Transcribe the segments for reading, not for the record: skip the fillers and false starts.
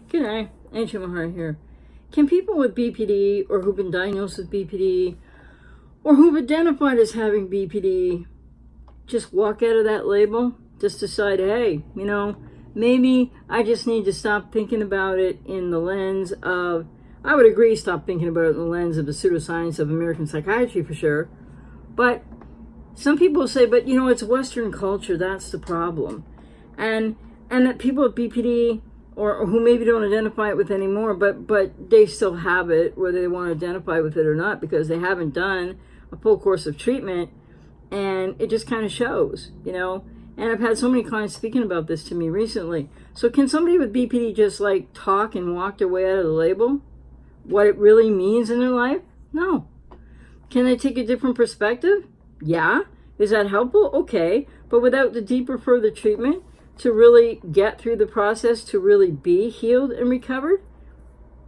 G'day, Ancient Mahara here. Can people with BPD or who've been diagnosed with BPD or who've identified as having BPD just walk out of that label? Just decide, hey, maybe I just need to stop thinking about it in the lens of, I would agree, stop thinking about it in the lens of the pseudoscience of American psychiatry for sure. But some people say, but it's Western culture, that's the problem. And that people with BPD or who maybe don't identify it with anymore, but they still have it, whether they want to identify with it or not, because they haven't done a full course of treatment, and it just kind of shows, And I've had so many clients speaking about this to me recently. So can somebody with BPD just talk and walk their way out of the label? What it really means in their life? No. Can they take a different perspective? Yeah. Is that helpful? Okay. But without the deeper, further treatment to really get through the process, to really be healed and recovered,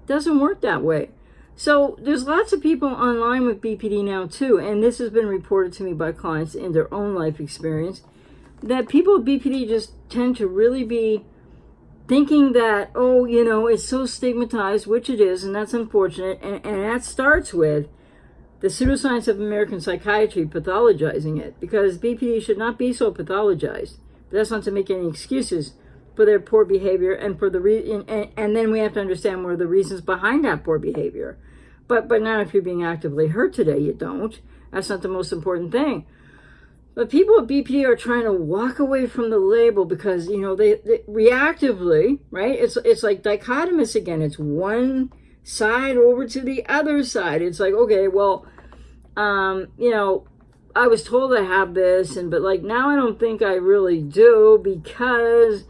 doesn't work that way. So there's lots of people online with BPD now too, and this has been reported to me by clients in their own life experience, that people with BPD just tend to really be thinking that, it's so stigmatized, which it is, and that's unfortunate, and that starts with the pseudoscience of American psychiatry pathologizing it, because BPD should not be so pathologized. But that's not to make any excuses for their poor behavior, and for the and then we have to understand what are the reasons behind that poor behavior. But not if you're being actively hurt today, you don't. That's not the most important thing. But people with BPD are trying to walk away from the label because, they reactively, right? It's like dichotomous again. It's one side over to the other side. It's like, okay, well, I was told I have this, but now I don't think I really do because,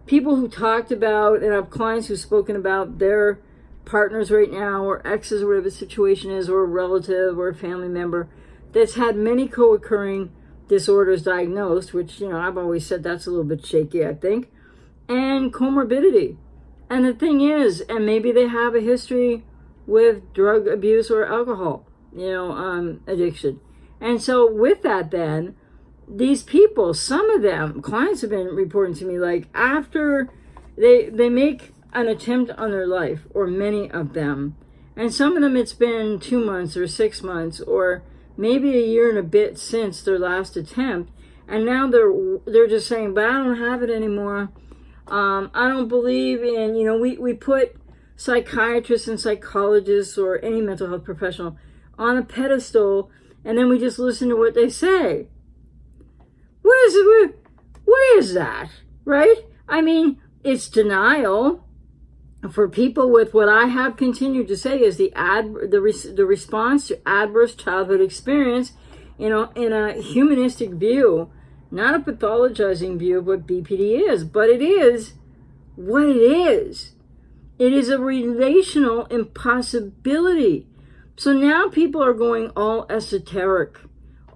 people who talked about, and I have clients who've spoken about their partners right now, or exes, or whatever the situation is, or a relative or a family member that's had many co-occurring disorders diagnosed, which, I've always said that's a little bit shaky, I think, and comorbidity. And the thing is, and maybe they have a history with drug abuse or alcohol, addiction. And so with that then, these people, some of them, clients have been reporting to me, after they make an attempt on their life, or many of them, and some of them it's been 2 months or 6 months, or maybe a year and a bit since their last attempt, and now they're just saying, but I don't have it anymore. I don't believe in, we put psychiatrists and psychologists or any mental health professional on a pedestal, and then we just listen to what they say. What is that, right? I mean, it's denial. For people with what I have continued to say is the response to adverse childhood experience, in a humanistic view, not a pathologizing view of what BPD is, but it is what it is. It is a relational impossibility. So now people are going all esoteric.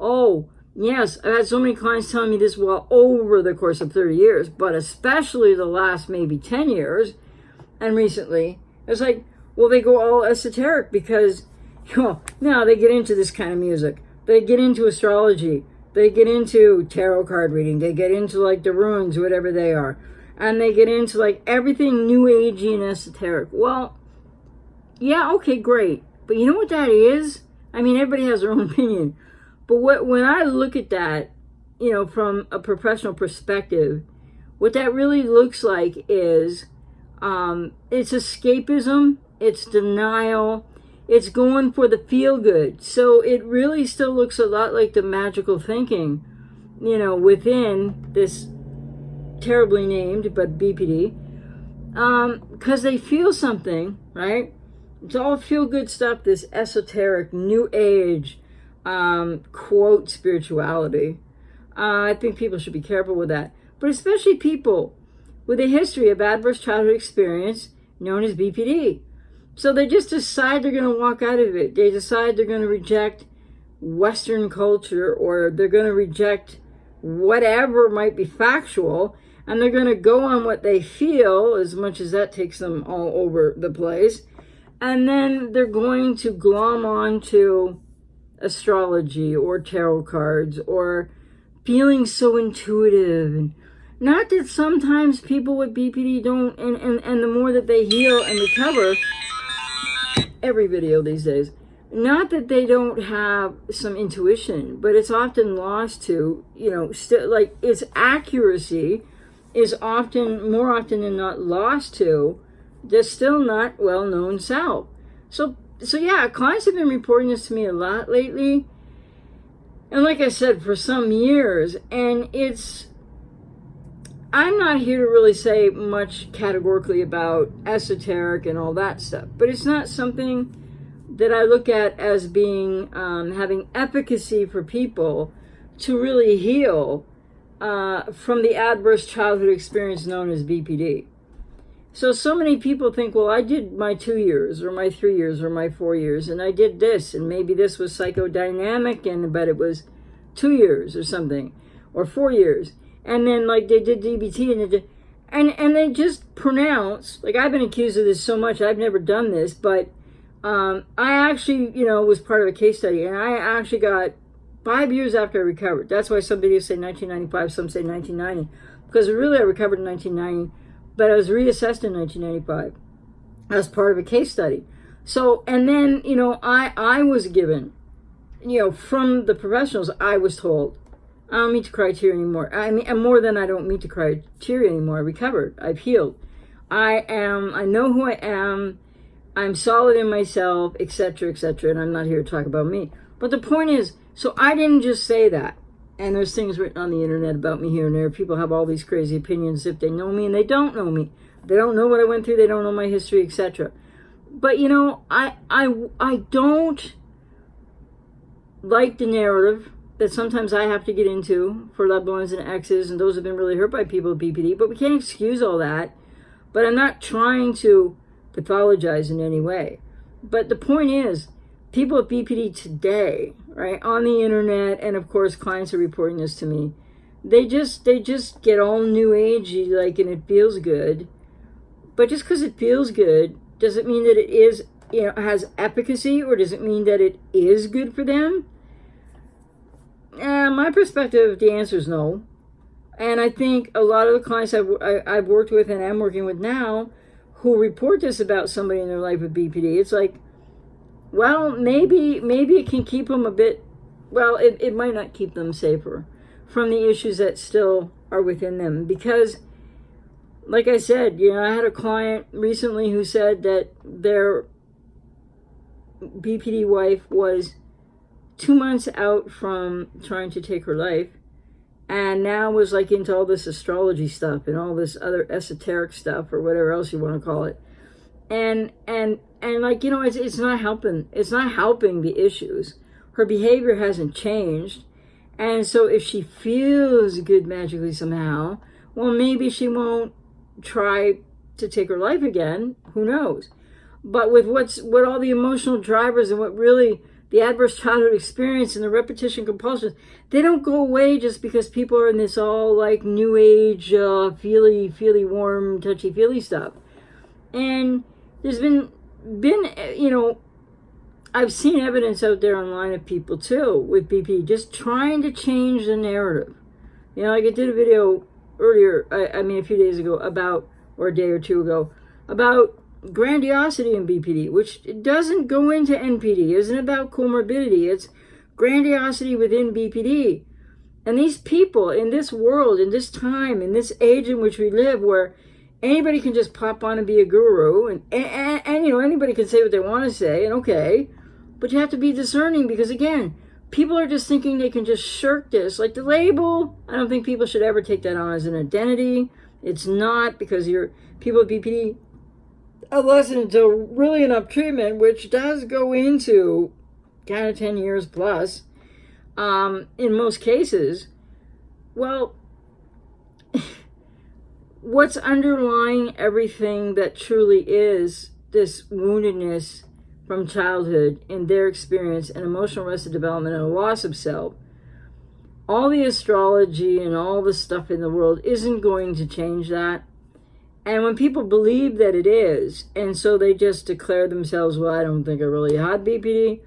Oh, yes, I've had so many clients telling me this over the course of 30 years, but especially the last maybe 10 years, and recently, it's like, well, they go all esoteric because, now they get into this kind of music. They get into astrology. They get into tarot card reading. They get into the runes, whatever they are. And they get into everything new agey and esoteric. Well, yeah, okay, great. But you know what that is? I mean, everybody has their own opinion. But when I look at that, from a professional perspective, what that really looks like is, it's escapism, it's denial, it's going for the feel good. So it really still looks a lot like the magical thinking, within this terribly named, but BPD, because they feel something, right? It's all feel good stuff, this esoteric, new age, quote, spirituality. I think people should be careful with that. But especially people with a history of adverse childhood experience known as BPD. So they just decide they're going to walk out of it. They decide they're going to reject Western culture, or they're going to reject whatever might be factual, and they're going to go on what they feel, as much as that takes them all over the place. And then they're going to glom on to astrology or tarot cards or feeling so intuitive and Not that sometimes people with BPD don't, and the more that they heal and recover, every video these days, not that they don't have some intuition, but it's often lost to, like its accuracy is often, more often than not, lost to the still not well-known self. So yeah, clients have been reporting this to me a lot lately. And like I said, for some years, and I'm not here to really say much categorically about esoteric and all that stuff, but it's not something that I look at as being, having efficacy for people to really heal from the adverse childhood experience known as BPD. So many people think, well, I did my 2 years or my 3 years or my 4 years, and I did this, and maybe this was psychodynamic, but it was 2 years or something, or 4 years. And then like they did DBT and they just pronounce, like I've been accused of this so much, I've never done this, but I actually, was part of a case study, and I actually got 5 years after I recovered. That's why some videos say 1995, some say 1990, because really I recovered in 1990, but I was reassessed in 1995 as part of a case study. So, and then, I was given, from the professionals, I was told, I don't meet the criteria anymore. I mean, and more than I don't meet the criteria anymore. I recovered. I've healed. I know who I am. I'm solid in myself, etc., etc., and I'm not here to talk about me. But the point is, so I didn't just say that. And there's things written on the internet about me here and there. People have all these crazy opinions if they know me, and they don't know me. They don't know what I went through. They don't know my history, etc. But, I don't like the narrative that sometimes I have to get into for loved ones and exes and those who have been really hurt by people with BPD. But we can't excuse all that. But I'm not trying to pathologize in any way. But the point is, people with BPD today, right, on the internet, and of course clients are reporting this to me, they just get all new agey, like, and it feels good. But just because it feels good, does it mean that it is, has efficacy, or does it mean that it is good for them? My perspective, the answer is no. And I think a lot of the clients I've worked with and am working with now who report this about somebody in their life with BPD, it's like, well, maybe it can keep them a bit, well, it might not keep them safer from the issues that still are within them. Because, like I said, I had a client recently who said that their BPD wife was 2 months out from trying to take her life, and now was like into all this astrology stuff and all this other esoteric stuff, or whatever else you want to call it. And like, it's not helping. It's not helping the issues. Her behavior hasn't changed. And so if she feels good magically somehow, well, maybe she won't try to take her life again. Who knows? But with what all the emotional drivers and what really the adverse childhood experience and the repetition compulsions, they don't go away just because people are in this all like new age, feely, warm, touchy-feely stuff. And there's been, I've seen evidence out there online of people too with BP just trying to change the narrative. Like I did a video earlier, a few days ago about, or a day or two ago, about grandiosity in BPD, which doesn't go into NPD, isn't about comorbidity. It's grandiosity within BPD. And these people in this world, in this time, in this age in which we live, where anybody can just pop on and be a guru, and anybody can say what they want to say, and okay, but you have to be discerning, because again, people are just thinking they can just shirk this. Like the label, I don't think people should ever take that on as an identity. It's not, because people with BPD, unless until really enough treatment, which does go into kind of 10 years plus, in most cases, well, what's underlying everything that truly is this woundedness from childhood in their experience and emotional arrested development and a loss of self, all the astrology and all the stuff in the world isn't going to change that. And when people believe that it is, and so they just declare themselves, well, I don't think I really had BPD,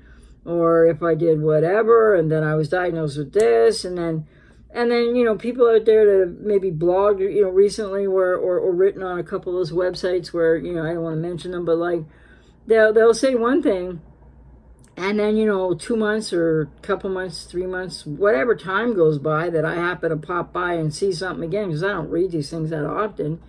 or if I did whatever, and then I was diagnosed with this, and then And then, people out there that have maybe blogged, recently or written on a couple of those websites where, I don't want to mention them, but like they'll say one thing, and then, 2 months or a couple months, 3 months, whatever time goes by that I happen to pop by and see something again, because I don't read these things that often.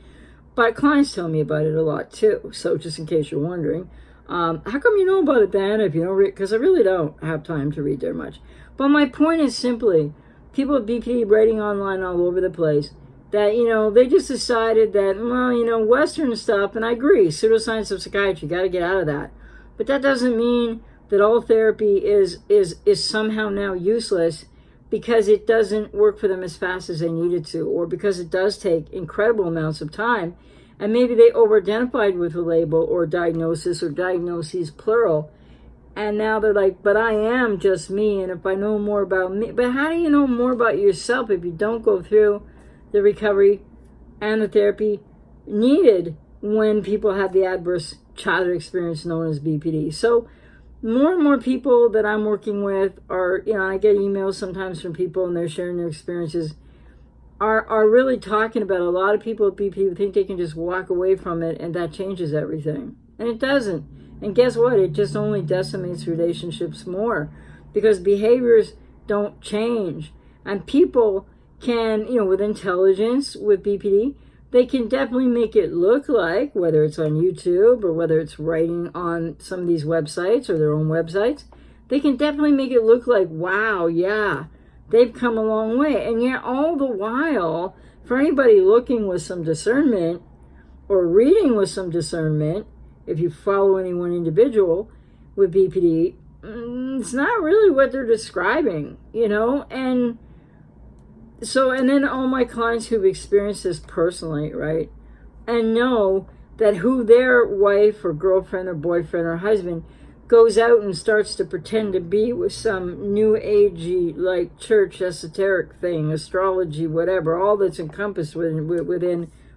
But clients tell me about it a lot too. So just in case you're wondering, how come you know about it then if you don't read? Because I really don't have time to read there much. But my point is simply, people with BPD writing online all over the place, that, they just decided that, well, Western stuff, and I agree, pseudoscience of psychiatry, got to get out of that. But that doesn't mean that all therapy is somehow now useless because it doesn't work for them as fast as they needed to, or because it does take incredible amounts of time, and maybe they over-identified with a label or diagnosis or diagnoses plural, and now they're like, but I am just me, and if I know more about me, but how do you know more about yourself if you don't go through the recovery and the therapy needed when people have the adverse childhood experience known as BPD? So more and more people that I'm working with are, I get emails sometimes from people and they're sharing their experiences, are really talking about a lot of people with BPD who think they can just walk away from it and that changes everything. And it doesn't. And guess what? It just only decimates relationships more because behaviors don't change. And people can, with intelligence, with BPD, they can definitely make it look like, whether it's on YouTube or whether it's writing on some of these websites or their own websites, they can definitely make it look like, wow, yeah, they've come a long way. And yet all the while, for anybody looking with some discernment or reading with some discernment, if you follow any one individual with BPD, it's not really what they're describing, and so, and then all my clients who've experienced this personally, right, and know that who their wife or girlfriend or boyfriend or husband goes out and starts to pretend to be with some new agey, like church esoteric thing, astrology, whatever, all that's encompassed within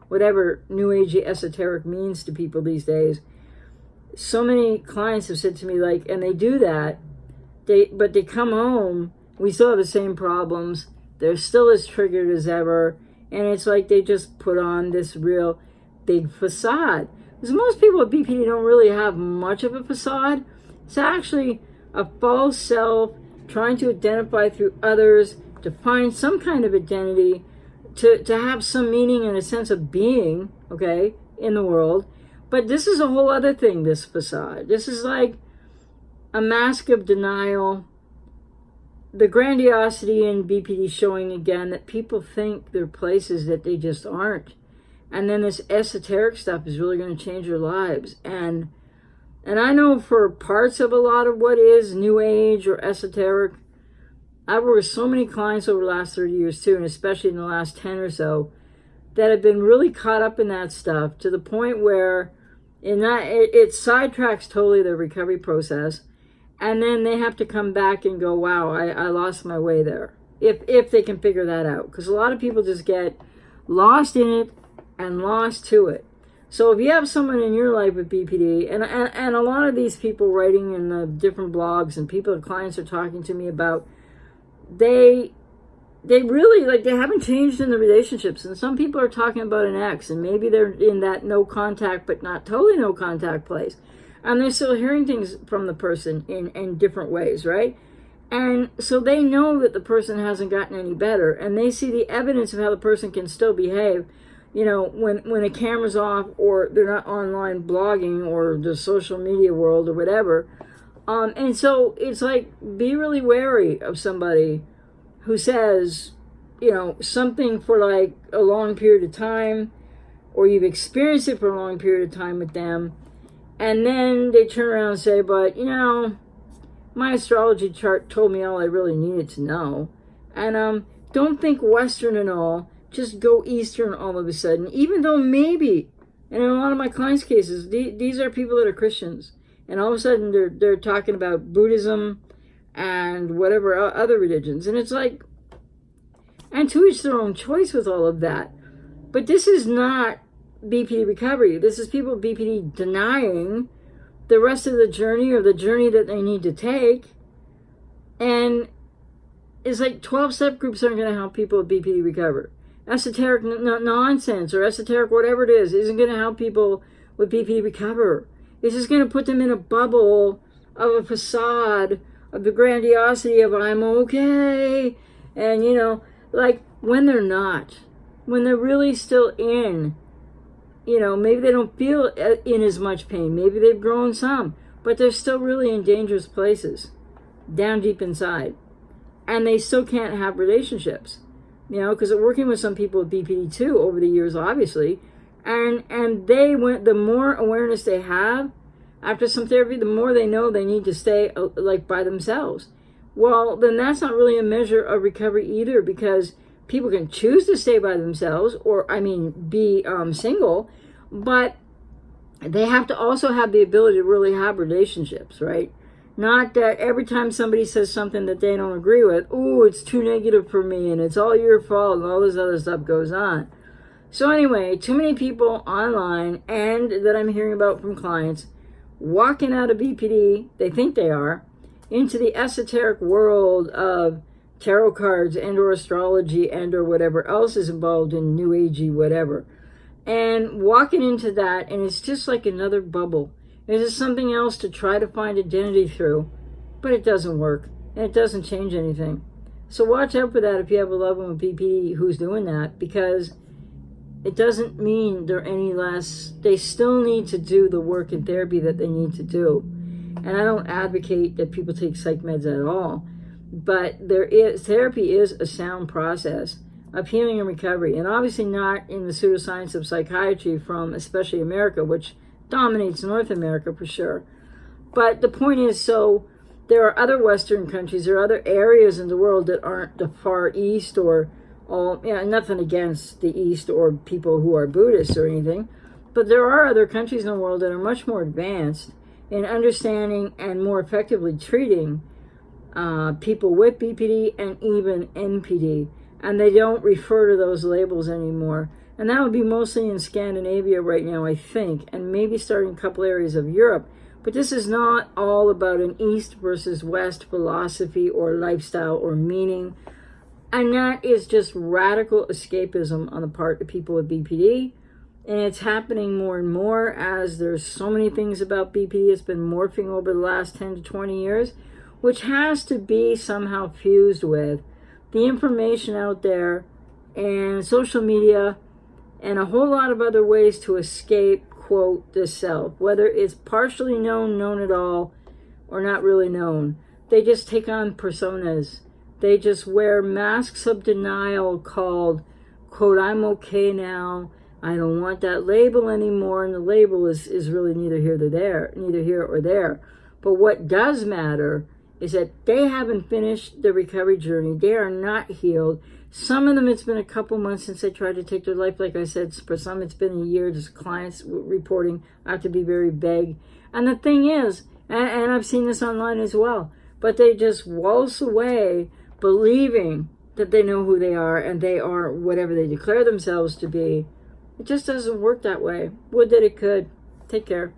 whatever new agey esoteric means to people these days. So many clients have said to me, like, and they do that, but they come home, we still have the same problems, they're still as triggered as ever, and it's like they just put on this real big facade. Because most people with BPD don't really have much of a facade. It's actually a false self trying to identify through others, to find some kind of identity, to have some meaning and a sense of being, okay, in the world. But this is a whole other thing, this facade. This is like a mask of denial. The grandiosity in BPD showing again that people think they're places that they just aren't. And then this esoteric stuff is really going to change their lives. And I know for parts of a lot of what is New Age or esoteric, I've worked with so many clients over the last 30 years too, and especially in the last 10 or so, that have been really caught up in that stuff to the point where it sidetracks totally their recovery process. And then they have to come back and go, wow, I lost my way there. If they can figure that out. Because a lot of people just get lost in it and lost to it. So if you have someone in your life with BPD, and a lot of these people writing in the different blogs and clients are talking to me about, they really, like, they haven't changed in the relationships. And some people are talking about an ex, and maybe they're in that no contact, but not totally no contact place. And they're still hearing things from the person in different ways, right? And so they know that the person hasn't gotten any better, and they see the evidence of how the person can still behave, when a camera's off or they're not online blogging or the social media world or whatever. And so it's like, be really wary of somebody who says, something for like a long period of time, or you've experienced it for a long period of time with them, and then they turn around and say, but, my astrology chart told me all I really needed to know. And don't think Western and all, just go Eastern all of a sudden, even though maybe, and in a lot of my clients' cases, these are people that are Christians. And all of a sudden they're talking about Buddhism and whatever other religions. And it's like, and to each their own choice with all of that. But this is not BPD recovery. This is people with BPD denying the rest of the journey or the journey that they need to take. And it's like 12-step groups aren't going to help people with BPD recover. Esoteric nonsense or esoteric whatever it is isn't going to help people with BPD recover. It's just going to put them in a bubble of a facade of the grandiosity of I'm okay. And, you know, like when they're not, when they're really still in, you know, maybe they don't feel in as much pain. Maybe they've grown some, but they're still really in dangerous places down deep inside. And they still can't have relationships, you know, because I'm working with some people with BPD too over the years, obviously. And they went, the more awareness they have after some therapy, the more they know they need to stay like by themselves. Well, then that's not really a measure of recovery either, because people can choose to stay by themselves or, I mean, be single, but they have to also have the ability to really have relationships, right? Not that every time somebody says something that they don't agree with, oh, it's too negative for me and it's all your fault and all this other stuff goes on. So anyway, too many people online and that I'm hearing about from clients walking out of BPD, they think they are, into the esoteric world of tarot cards and or astrology and or whatever else is involved in new agey whatever. And walking into that, and it's just like another bubble. It's just something else to try to find identity through, but it doesn't work, and it doesn't change anything. So watch out for that if you have a loved one with BPD who's doing that, because it doesn't mean they're any less. They still need to do the work and therapy that they need to do. And I don't advocate that people take psych meds at all, but therapy is a sound process of healing and recovery, and obviously not in the pseudoscience of psychiatry from especially America, which dominates North America for sure. But the point is, so there are other Western countries, there are other areas in the world that aren't the Far East or all, yeah, nothing against the East or people who are Buddhists or anything, but there are other countries in the world that are much more advanced in understanding and more effectively treating people with BPD and even NPD, and they don't refer to those labels anymore. And that would be mostly in Scandinavia right now, I think, and maybe starting a couple areas of Europe. But this is not all about an East versus West philosophy or lifestyle or meaning. And that is just radical escapism on the part of people with BPD. And it's happening more and more as there's so many things about BPD. It's been morphing over the last 10 to 20 years, which has to be somehow fused with the information out there and social media and a whole lot of other ways to escape, quote, the self, whether it's partially known, known at all, or not really known. They just take on personas. They just wear masks of denial called, quote, I'm okay now. I don't want that label anymore. And the label is really neither here or there. But what does matter is that they haven't finished the recovery journey. They are not healed. Some of them, it's been a couple months since they tried to take their life. Like I said, for some, it's been a year. Just clients reporting. I have to be very vague. And the thing is, and I've seen this online as well, but they just waltz away believing that they know who they are and they are whatever they declare themselves to be. It just doesn't work that way. Would that it could. Take care.